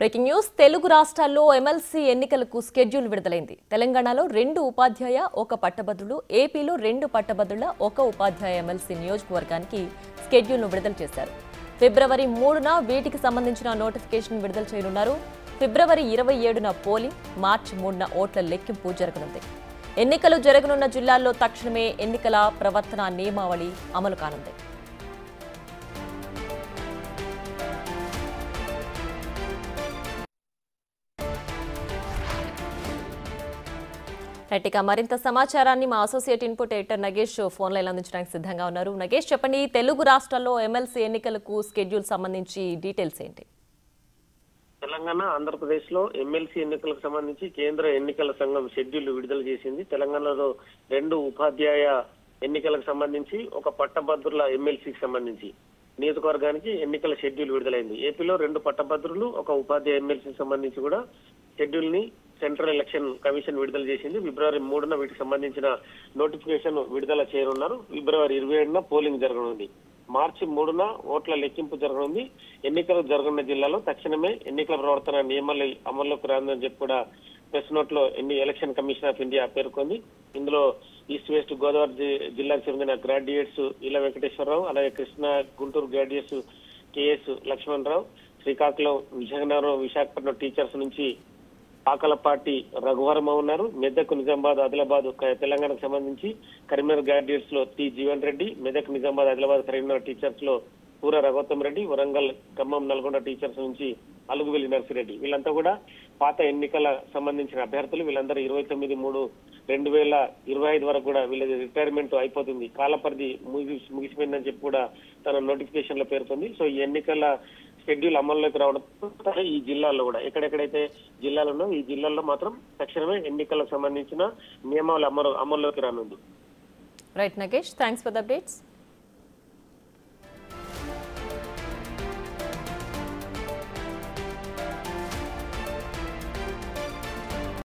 Breaking news Telugu రాష్ట్రాల్లో MLC ఎన్నికలకు schedule విడుదలైంది. తెలంగాణలో 2 ఉపాధ్యాయ 1 పట్టభద్రులు, ఏపీలో 2 పట్టభద్రుల 1 ఉపాధ్యాయ ఎమ్మెల్సీ నియోజకవర్గానికి స్కెడ్యూల్ను విడుదల చేశారు. ఫిబ్రవరి 3న వీటికి సంబంధించిన నోటిఫికేషన్ విడుదల చేయనున్నారు. ఫిబ్రవరి 27న పోలింగ్, మార్చి 3న ఓట్ల లెక్కింపు జరగనుంది. ఎన్నికలు జరగనున్న జిల్లాల్లో తక్షణమే ఎన్నికల ప్రవర్తన నియమావళి అమలు కానుంది. రైట్గా మరింత సమాచారాన్ని మా associate input editor Nagesh phone line అందించడానికి సిద్ధంగా ఉన్నారు. నగేష్, చెప్పండి, తెలుగు రాష్ట్రాల్లో ఎమ్మెల్సీ ఎన్నికలకు స్కెడ్యూల్ సంబంధించి డీటెయిల్స్ ఏంటి? తెలంగాణ, ఆంధ్రప్రదేశ్ లో ఎమ్మెల్సీ ఎన్నికలకు సంబంధించి కేంద్ర ఎన్నికల సంఘం షెడ్యూల్ విడుదల చేసింది. తెలంగాణలో 2 ఉపాధ్యాయ ఎన్నికలకు సంబంధించి, 1 పట్టభద్రుల ఎమ్మెల్సీకి సంబంధించి నియోజకవర్గానికి ఎన్నికల షెడ్యూల్ విడుదలైంది. ఏపీలో 2 పట్టభద్రులు, 1 ఉపాధ్యాయ ఎమ్మెల్సీకి సంబంధించి కూడా షెడ్యూల్ ని సెంట్రల్ ఎలక్షన్ కమిషన్ విడుదల చేసింది. ఫిబ్రవరి 3న వీటికి సంబంధించిన నోటిఫికేషన్ విడుదల చేయనున్నారు. ఫిబ్రవరి 27న పోలింగ్ జరగనుంది. మార్చి 3న ఓట్ల లెక్కింపు జరగనుంది. ఎన్నికలు జరగనున్న జిల్లాలో తక్షణమే ఎన్నికల ప్రవర్తన నియమాలు అమల్లోకి రానుందని చెప్పి కూడా ప్రెస్ నోట్ లో ఎలక్షన్ కమిషన్ ఆఫ్ ఇండియా పేర్కొంది. ఇందులో ఈస్ట్ వెస్ట్ గోదావరి జిల్లాకు చెందిన గ్రాడ్యుయేట్స్ ఇలా వెంకటేశ్వరరావు, అలాగే కృష్ణా గుంటూరు గ్రాడ్యుయేట్స్ కేఎస్ లక్ష్మణ్ రావు, శ్రీకాకుళం, విజయనగరం, విశాఖపట్నం టీచర్స్ నుంచి పాకలపాటి రఘువరమ ఉన్నారు. మెదక్, నిజామాబాద్, ఆదిలాబాద్ తెలంగాణకు సంబంధించి కరీంనగర్ గ్రాడ్యుయేట్స్ లో టి జీవన్ రెడ్డి, మెదక్, నిజామాబాద్, ఆదిలాబాద్, కరీంనగర్ టీచర్స్ లో పూర రఘోత్తమ్ రెడ్డి, వరంగల్, ఖమ్మం, నల్గొండ టీచర్స్ నుంచి అలుగువెల్లి నర్సిరెడ్డి. వీళ్ళంతా కూడా పాత ఎన్నికల సంబంధించిన అభ్యర్థులు. వీళ్ళందరూ 29/3/2025 వరకు కూడా వీళ్ళ రిటైర్మెంట్ అయిపోతుంది, కాలపరిధి ముగిసిపోయిందని చెప్పి కూడా తన నోటిఫికేషన్ లో పేర్కొంది. సో ఈ ఎన్నికల షెడ్యూల్ అమల్లోకి రావడంతో ఈ జిల్లాల్లో కూడా ఎక్కడెక్కడైతే జిల్లాలు ఉన్నాయో ఈ జిల్లాల్లో మాత్రం తక్షణమే ఎన్నికలకు సంబంధించిన నియమాలు అమల్లోకి రానుంది. Right Nagesh, thanks for the updates.